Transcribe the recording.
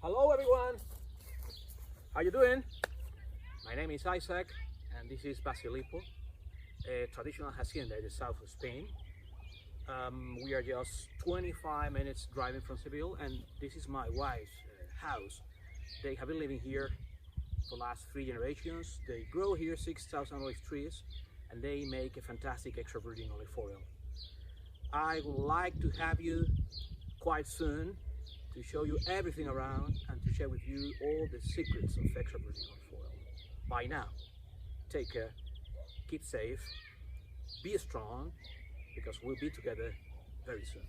Hello everyone, how you doing? My name is Isaac and this is Basilipo, a traditional hacienda in the south of Spain. We are just 25 minutes driving from Seville, and this is my wife's house. They have been living here for the last 3 generations. They grow here 6,000 olive trees and they make a fantastic extra virgin olive oil. I would like to have you quite soon to show you everything around and to share with you all the secrets of extra virgin olive oil. By now, take care, keep safe, be strong, because we'll be together very soon.